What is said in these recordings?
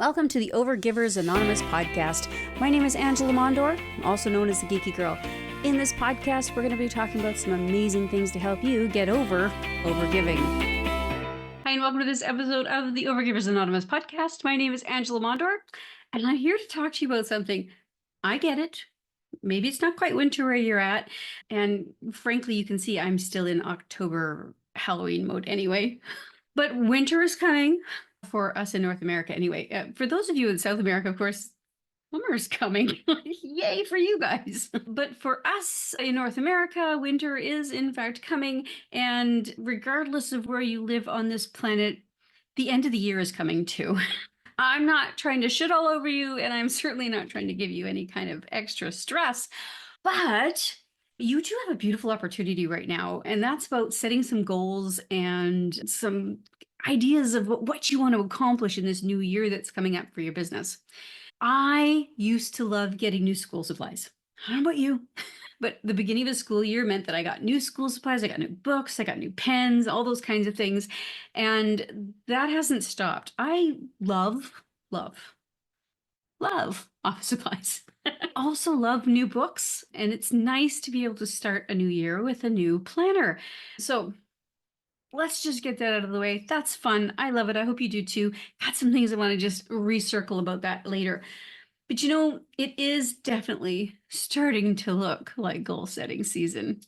Welcome to the Overgivers Anonymous podcast. My name is Angela Mondor, also known as the Geeky Girl. In this podcast, we're going to be talking about some amazing things to help you get over overgiving. Hi, and welcome to this episode of the Overgivers Anonymous podcast. My name is Angela Mondor, and I'm here to talk to you about something. I get it. Maybe it's not quite winter where you're at. And frankly, you can see I'm still in October Halloween mode anyway. But winter is coming. For us in North America anyway. For those of you in South America, of course, summer is coming. Yay for you guys. But for us in North America, winter is in fact coming. And regardless of where you live on this planet, the end of the year is coming too. I'm not trying to shit all over you, and I'm certainly not trying to give you any kind of extra stress. But you do have a beautiful opportunity right now, and that's about setting some goals and some ideas of what you want to accomplish in this new year that's coming up for your business. I used to love getting new school supplies. I don't know about you, but the beginning of the school year meant that I got new school supplies, I got new books, I got new pens, all those kinds of things. And that hasn't stopped. I love office supplies. Also love new books, and it's nice to be able to start a new year with a new planner. So let's just get that out of the way. That's fun. I love it. I hope you do too. Got some things I want to just recircle about that later. But you know, it is definitely starting to look like goal setting season.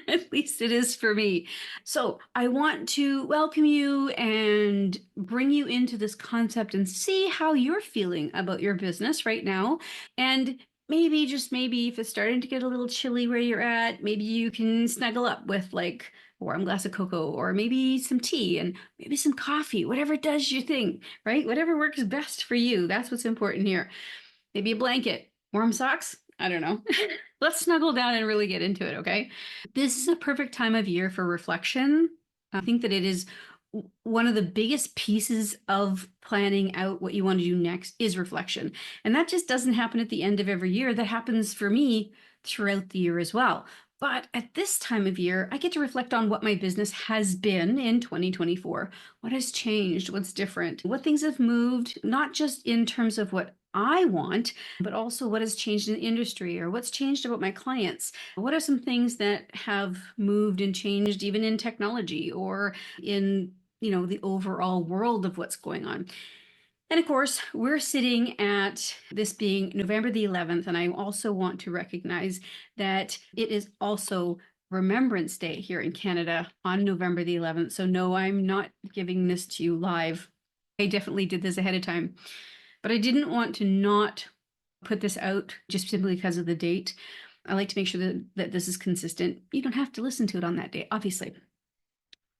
At least it is for me. So I want to welcome you and bring you into this concept and see how you're feeling about your business right now. And maybe, just maybe, if it's starting to get a little chilly where you're at, maybe you can snuggle up with like a warm glass of cocoa, or maybe some tea and maybe some coffee, whatever does your thing, right? Whatever works best for you. That's what's important here. Maybe a blanket, warm socks. I don't know. Let's snuggle down and really get into it, okay? This is a perfect time of year for reflection. I think that it is one of the biggest pieces of planning out what you want to do next is reflection. And that just doesn't happen at the end of every year. That happens for me throughout the year as well. But at this time of year, I get to reflect on what my business has been in 2024. What has changed? What's different? What things have moved, not just in terms of what I want, but also what has changed in the industry, or what's changed about my clients. What are some things that have moved and changed even in technology or in, the overall world of what's going on. And of course, we're sitting at this being November the 11th, and I also want to recognize that it is also Remembrance Day here in Canada on November the 11th. So no, I'm not giving this to you live. I definitely did this ahead of time. But I didn't want to not put this out just simply because of the date. I like to make sure that this is consistent. You don't have to listen to it on that day, obviously.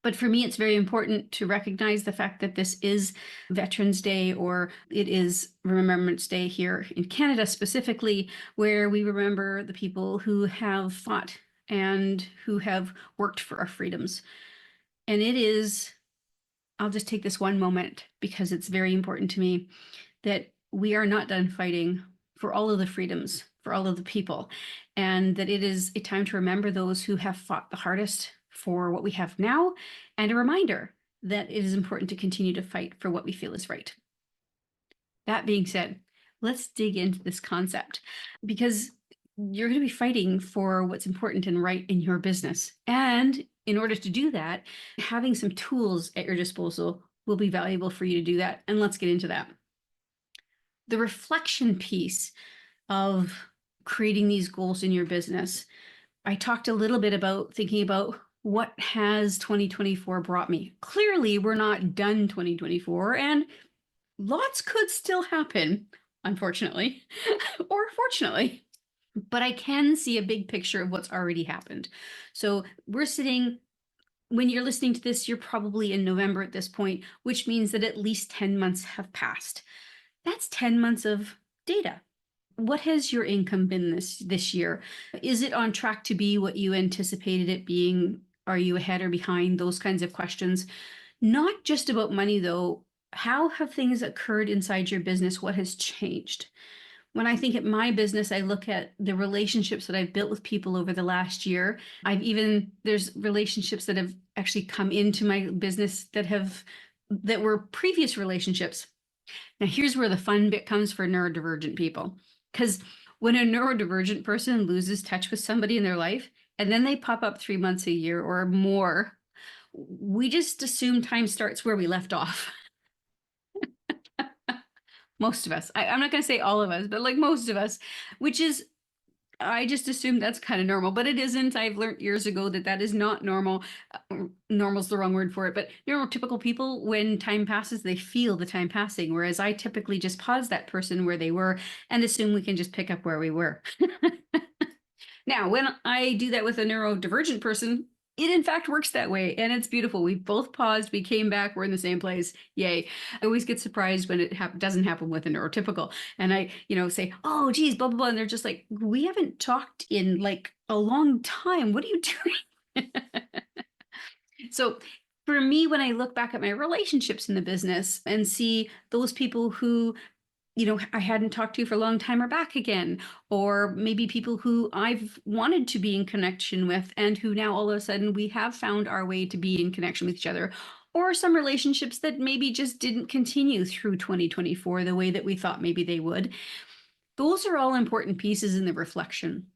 But for me, it's very important to recognize the fact that this is Veterans Day, or it is Remembrance Day here in Canada specifically, where we remember the people who have fought and who have worked for our freedoms. And it is, I'll just take this one moment because it's very important to me, that we are not done fighting for all of the freedoms, for all of the people, and that it is a time to remember those who have fought the hardest for what we have now, and a reminder that it is important to continue to fight for what we feel is right. That being said, let's dig into this concept, because you're going to be fighting for what's important and right in your business. And in order to do that, having some tools at your disposal will be valuable for you to do that. And let's get into that. The reflection piece of creating these goals in your business. I talked a little bit about thinking about what has 2024 brought me. Clearly, we're not done 2024, and lots could still happen, unfortunately, or fortunately. But I can see a big picture of what's already happened. So we're sitting, when you're listening to this, you're probably in November at this point, which means that at least 10 months have passed. That's 10 months of data. What has your income been this year? Is it on track to be what you anticipated it being? Are you ahead or behind? Those kinds of questions. Not just about money, though. How have things occurred inside your business? What has changed? When I think at my business, I look at the relationships that I've built with people over the last year. There's relationships that have actually come into my business that were previous relationships Now, here's where the fun bit comes for neurodivergent people. Because when a neurodivergent person loses touch with somebody in their life, and then they pop up 3 months a year or more, we just assume time starts where we left off. Most of us. I'm not going to say all of us, but like most of us, which is, I just assume that's kind of normal, but it isn't. I've learned years ago that that is not normal. Normal's the wrong word for it, but neurotypical people, when time passes, they feel the time passing. Whereas I typically just pause that person where they were and assume we can just pick up where we were. Now, when I do that with a neurodivergent person, it in fact works that way, and it's beautiful. We both paused, we came back, we're in the same place. Yay. I always get surprised when it doesn't happen with a neurotypical. And I, say, oh, geez, blah, blah, blah. And they're just like, we haven't talked in like a long time. What are you doing? So for me, when I look back at my relationships in the business and see those people who I hadn't talked to for a long time are back again, or maybe people who I've wanted to be in connection with and who now all of a sudden we have found our way to be in connection with each other, or some relationships that maybe just didn't continue through 2024 the way that we thought maybe they would. Those are all important pieces in the reflection.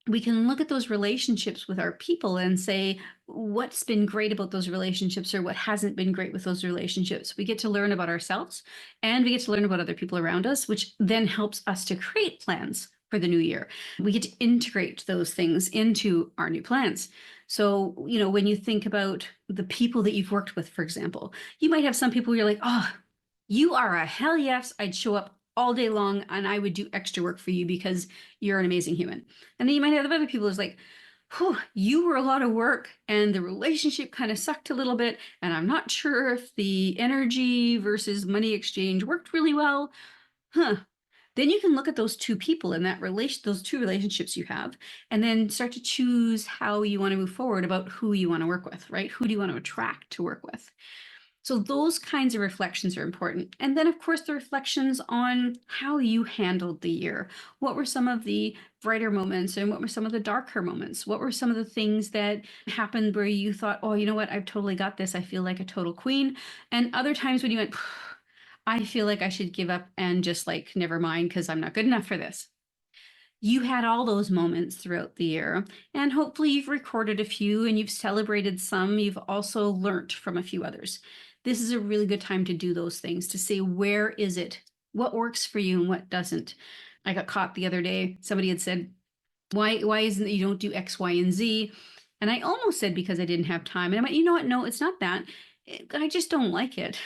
We can look at those relationships with our people and say, what's been great about those relationships or what hasn't been great with those relationships. We get to learn about ourselves and we get to learn about other people around us, which then helps us to create plans for the new year. We get to integrate those things into our new plans. So, when you think about the people that you've worked with, for example, you might have some people where you're like, oh, you are a hell yes, I'd show up all day long and I would do extra work for you because you're an amazing human. And then you might have other people who's like, whew, you were a lot of work and the relationship kind of sucked a little bit. And I'm not sure if the energy versus money exchange worked really well. Then you can look at those two people and those two relationships you have, and then start to choose how you want to move forward about who you want to work with, right? Who do you want to attract to work with? So those kinds of reflections are important. And then, of course, the reflections on how you handled the year. What were some of the brighter moments and what were some of the darker moments? What were some of the things that happened where you thought, oh, you know what? I've totally got this. I feel like a total queen. And other times when you went, I feel like I should give up and just like, never mind, because I'm not good enough for this. You had all those moments throughout the year, and hopefully you've recorded a few and you've celebrated some. You've also learned from a few others. This is a really good time to do those things, to say, where is it? What works for you and what doesn't? I got caught the other day. Somebody had said, why isn't it you don't do X, Y, and Z? And I almost said because I didn't have time. And I went, you know what? No, it's not that. I just don't like it.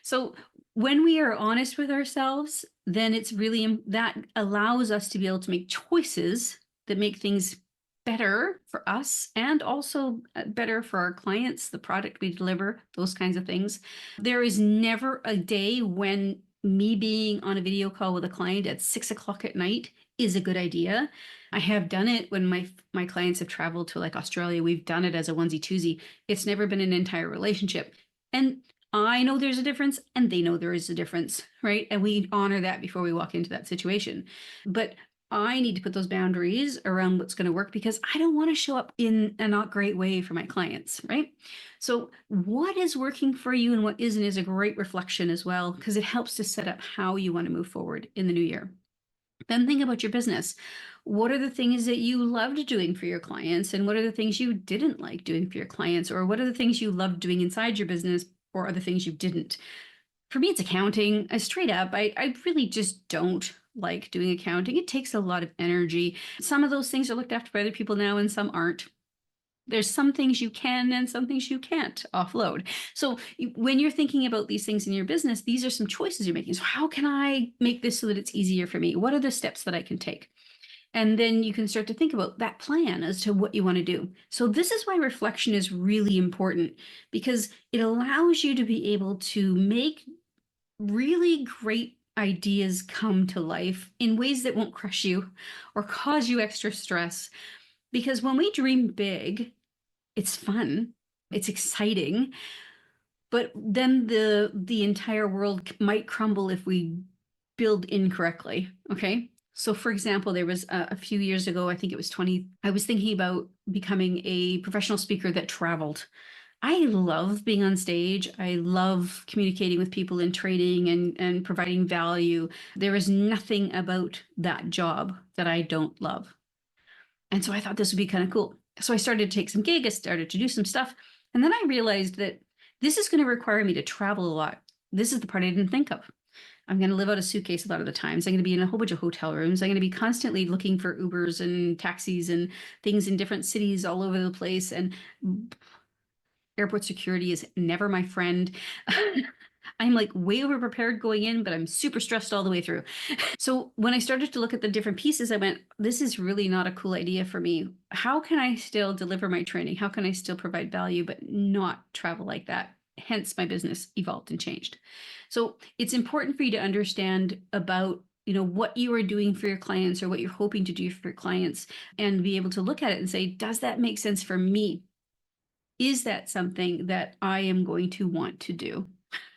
So when we are honest with ourselves, then it's really that allows us to be able to make choices that make things better for us and also better for our clients, the product we deliver, those kinds of things. There is never a day when me being on a video call with a client at 6 o'clock at night is a good idea. I have done it when my clients have traveled to like Australia. We've done it as a onesie twosie. It's never been an entire relationship. And I know there's a difference and they know there is a difference, right? And we honor that before we walk into that situation. But I need to put those boundaries around what's going to work because I don't want to show up in a not great way for my clients, right? So what is working for you and what isn't is a great reflection as well, because it helps to set up how you want to move forward in the new year. Then think about your business. What are the things that you loved doing for your clients? And what are the things you didn't like doing for your clients? Or what are the things you loved doing inside your business? Or are the things you didn't? For me, it's accounting. Straight up, I really just don't like doing accounting. It takes a lot of energy. Some of those things are looked after by other people now and some aren't. There's some things you can and some things you can't offload. So when you're thinking about these things in your business, these are some choices you're making. So how can I make this so that it's easier for me? What are the steps that I can take? And then you can start to think about that plan as to what you want to do. So this is why reflection is really important, because it allows you to be able to make really great ideas come to life in ways that won't crush you or cause you extra stress. Because when we dream big, it's fun, it's exciting, but then the entire world might crumble if we build incorrectly. Okay. So for example, there was a few years ago, I think it was I was thinking about becoming a professional speaker that traveled. I love being on stage. I love communicating with people in training and providing value. There is nothing about that job that I don't love. And so I thought this would be kind of cool. So I started to take some gigs, I started to do some stuff. And then I realized that this is going to require me to travel a lot. This is the part I didn't think of. I'm going to live out a suitcase a lot of the times. I'm going to be in a whole bunch of hotel rooms. I'm going to be constantly looking for Ubers and taxis and things in different cities all over the place. And airport security is never my friend. I'm like way over prepared going in, but I'm super stressed all the way through. So when I started to look at the different pieces, I went, this is really not a cool idea for me. How can I still deliver my training? How can I still provide value, but not travel like that? Hence, my business evolved and changed. So it's important for you to understand about what you are doing for your clients or what you're hoping to do for your clients and be able to look at it and say, does that make sense for me? Is that something that I am going to want to do?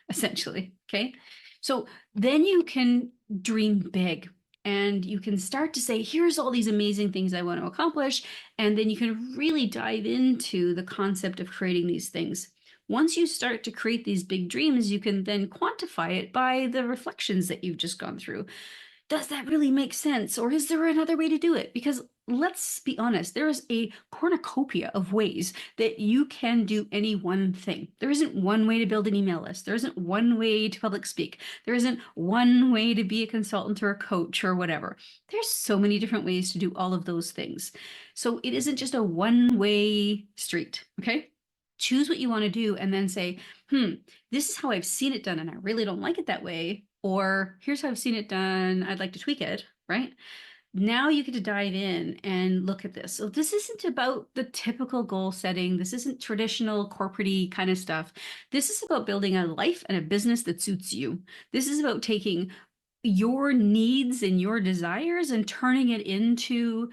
Essentially. Okay. So then you can dream big and you can start to say, here's all these amazing things I want to accomplish. And then you can really dive into the concept of creating these things. Once you start to create these big dreams, you can then quantify it by the reflections that you've just gone through. Does that really make sense? Or is there another way to do it? Because let's be honest, there is a cornucopia of ways that you can do any one thing. There isn't one way to build an email list. There isn't one way to public speak. There isn't one way to be a consultant or a coach or whatever. There's so many different ways to do all of those things. So it isn't just a one-way street, okay? Choose what you want to do and then say, this is how I've seen it done and I really don't like it that way. Or here's how I've seen it done. I'd like to tweak it, right? Now you get to dive in and look at this. So this isn't about the typical goal setting. This isn't traditional corporate-y kind of stuff. This is about building a life and a business that suits you. This is about taking your needs and your desires and turning it into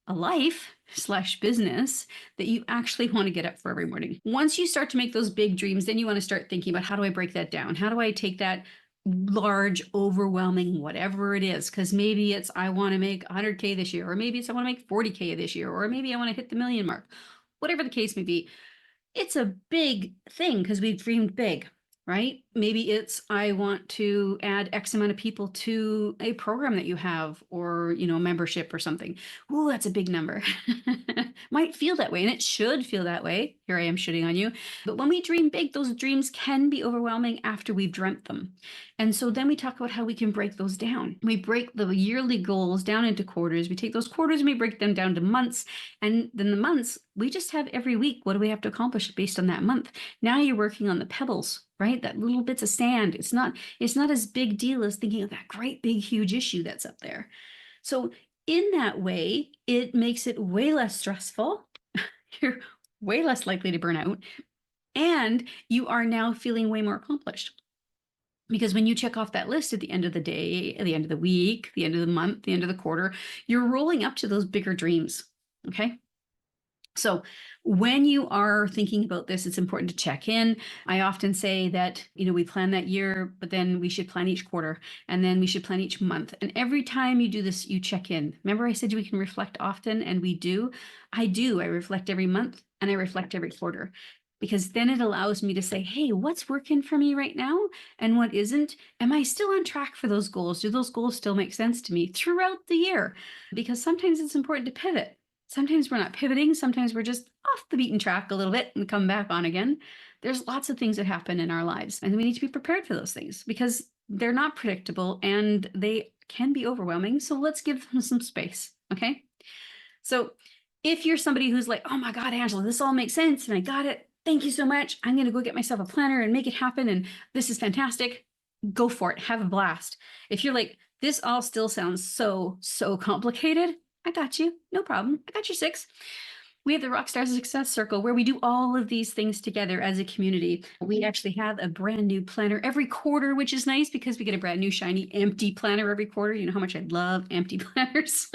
a life/business that you actually want to get up for every morning. Once you start to make those big dreams, then you want to start thinking about, how do I break that down? How do I take that large, overwhelming, whatever it is? Because maybe it's, I want to make 100K this year, or maybe it's I want to make 40K this year, or maybe I want to hit the million mark. Whatever the case may be, it's a big thing because we've dreamed big, right? Maybe it's, I want to add X amount of people to a program that you have, or, membership or something. Ooh, that's a big number. Might feel that way, and it should feel that way. Here I am shitting on you. But when we dream big, those dreams can be overwhelming after we've dreamt them. And so then we talk about how we can break those down. We break the yearly goals down into quarters. We take those quarters and we break them down to months. And then the months, we just have every week, what do we have to accomplish based on that month? Now you're working on the pebbles, right? That little bits of sand. It's not as big deal as thinking of that great big huge issue that's up there. So in that way, it makes it way less stressful. You're way less likely to burn out, and you are now feeling way more accomplished. Because when you check off that list at the end of the day, at the end of the week, the end of the month, the end of the quarter, you're rolling up to those bigger dreams. Okay. So when you are thinking about this, it's important to check in. I often say that, we plan that year, but then we should plan each quarter, and then we should plan each month. And every time you do this, you check in. Remember I said we can reflect often, and we do. I do. I reflect every month and I reflect every quarter, because then it allows me to say, hey, what's working for me right now and what isn't? Am I still on track for those goals? Do those goals still make sense to me throughout the year? Because sometimes it's important to pivot. Sometimes we're not pivoting. Sometimes we're just off the beaten track a little bit and come back on again. There's lots of things that happen in our lives, and we need to be prepared for those things because they're not predictable and they can be overwhelming. So let's give them some space. Okay. So if you're somebody who's like, oh my God, Angela, this all makes sense and I got it. Thank you so much. I'm going to go get myself a planner and make it happen. And this is fantastic. Go for it. Have a blast. If you're like, this all still sounds so complicated, I got you. No problem. I got your 6. We have the Rockstar Success Circle, where we do all of these things together as a community. We actually have a brand new planner every quarter, which is nice because we get a brand new shiny empty planner every quarter. You know how much I love empty planners.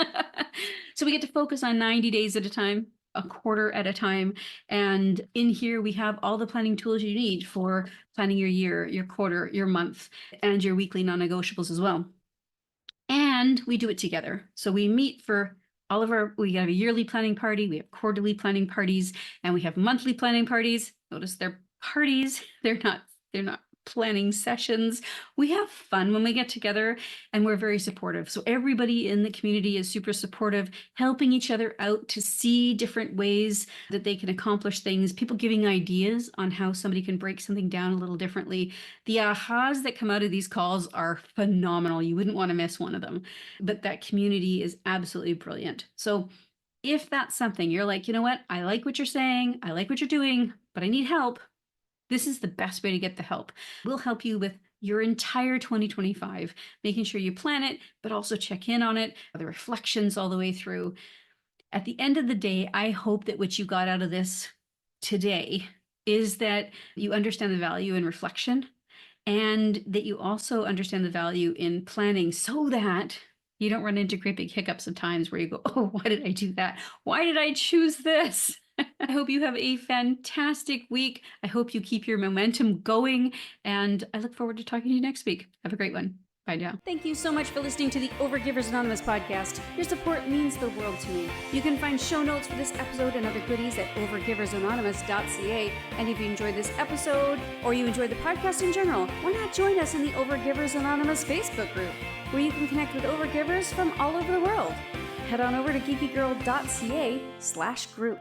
So we get to focus on 90 days at a time, a quarter at a time. And in here, we have all the planning tools you need for planning your year, your quarter, your month, and your weekly non-negotiables as well. And we do it together. So we meet for we have a yearly planning party, we have quarterly planning parties, and we have monthly planning parties. Notice their parties. They're not planning sessions. We have fun when we get together, and we're very supportive. So everybody in the community is super supportive, helping each other out to see different ways that they can accomplish things, people giving ideas on how somebody can break something down a little differently. The ahas that come out of these calls are phenomenal. You wouldn't want to miss one of them. But that community is absolutely brilliant. So if that's something you're like, you know what, I like what you're saying, I like what you're doing, but I need help, this is the best way to get the help. We'll help you with your entire 2025, making sure you plan it, but also check in on it, the reflections all the way through. At the end of the day, I hope that what you got out of this today is that you understand the value in reflection, and that you also understand the value in planning, so that you don't run into great big hiccups of times where you go, oh, why did I do that? Why did I choose this? I hope you have a fantastic week. I hope you keep your momentum going, and I look forward to talking to you next week. Have a great one. Bye now. Thank you so much for listening to the Overgivers Anonymous podcast. Your support means the world to me. You can find show notes for this episode and other goodies at overgiversanonymous.ca. And if you enjoyed this episode, or you enjoyed the podcast in general, why not join us in the Overgivers Anonymous Facebook group, where you can connect with overgivers from all over the world. Head on over to geekygirl.ca/group.